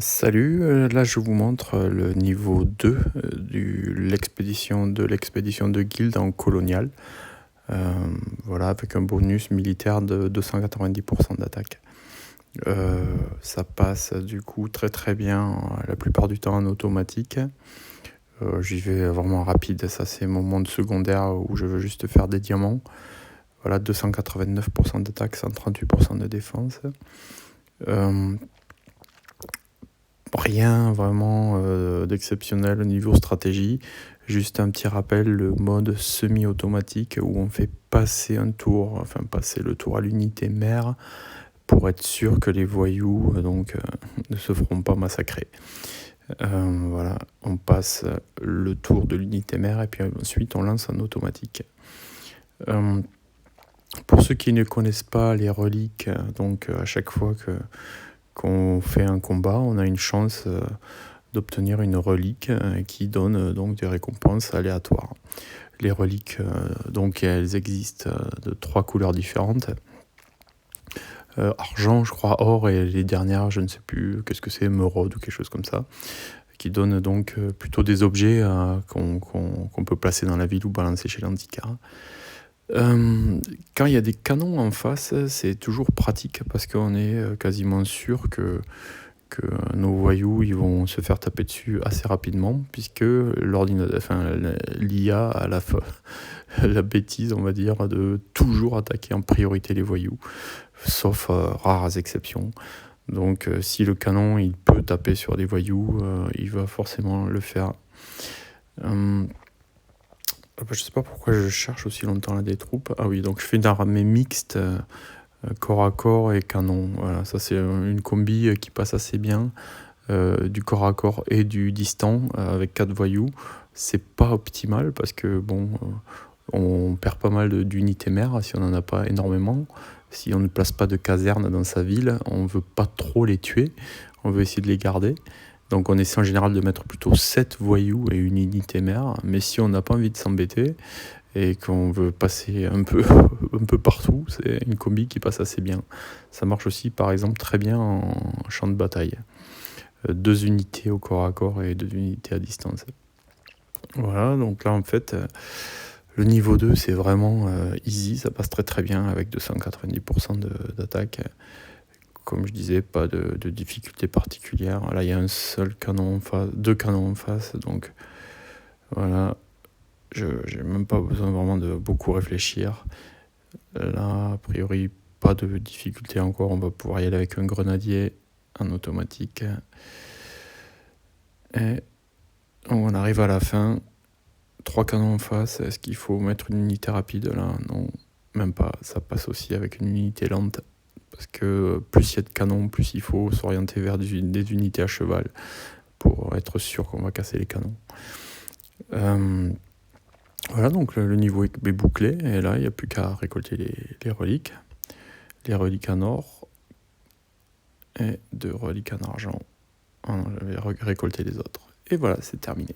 Salut, là je vous montre le niveau 2 de l'expédition de guilde en colonial. Voilà, avec un bonus militaire de 290% d'attaque. Ça passe du coup très très bien la plupart du temps en automatique. J'y vais vraiment rapide, ça c'est mon monde secondaire où je veux juste faire des diamants. Voilà, 289% d'attaque, 138% de défense. Rien vraiment d'exceptionnel au niveau stratégie, juste un petit rappel, le mode semi-automatique où on fait passer le tour à l'unité mère pour être sûr que les voyous ne se feront pas massacrer. Voilà, on passe le tour de l'unité mère et puis ensuite on lance en automatique. Pour ceux qui ne connaissent pas les reliques, à chaque fois qu'on fait un combat, on a une chance d'obtenir une relique qui donne donc des récompenses aléatoires. Les reliques, elles existent de 3 couleurs différentes. Argent, je crois, or, et les dernières, je ne sais plus, qu'est-ce que c'est, émeraude ou quelque chose comme ça, qui donnent donc plutôt des objets qu'on peut placer dans la ville ou balancer chez l'antiquaire. Quand il y a des canons en face, c'est toujours pratique parce qu'on est quasiment sûr que nos voyous ils vont se faire taper dessus assez rapidement, puisque l'IA a la bêtise, on va dire, de toujours attaquer en priorité les voyous, sauf rares exceptions. Donc si le canon il peut taper sur des voyous, il va forcément le faire. Je sais pas pourquoi je cherche aussi longtemps là des troupes. Ah oui, donc je fais une armée mixte, corps à corps et canon. Voilà, ça c'est une combi qui passe assez bien. Du corps à corps et du distant avec 4 voyous. C'est pas optimal parce que on perd pas mal d'unités mères si on n'en a pas énormément. Si on ne place pas de caserne dans sa ville, on veut pas trop les tuer, on veut essayer de les garder. Donc on essaie en général de mettre plutôt 7 voyous et une unité mère, mais si on n'a pas envie de s'embêter et qu'on veut passer un peu partout, c'est une combi qui passe assez bien. Ça marche aussi par exemple très bien en champ de bataille. 2 unités au corps à corps et 2 unités à distance. Voilà, donc là en fait, le niveau 2 c'est vraiment easy, ça passe très très bien avec 290% d'attaque. Comme je disais, pas de difficulté particulière. Là il y a un seul canon en face, 2 canons en face, donc voilà, j'ai même pas besoin vraiment de beaucoup réfléchir. Là, a priori, pas de difficulté encore, on va pouvoir y aller avec un grenadier en automatique. Et on arrive à la fin, 3 canons en face, est-ce qu'il faut mettre une unité rapide là? Non, même pas, ça passe aussi avec une unité lente, parce que plus il y a de canons, plus il faut s'orienter vers des unités à cheval, pour être sûr qu'on va casser les canons. Voilà, donc le niveau est bouclé, et là il n'y a plus qu'à récolter les reliques. Les reliques en or, et 2 reliques en argent. On va récolter les autres. Et voilà, c'est terminé.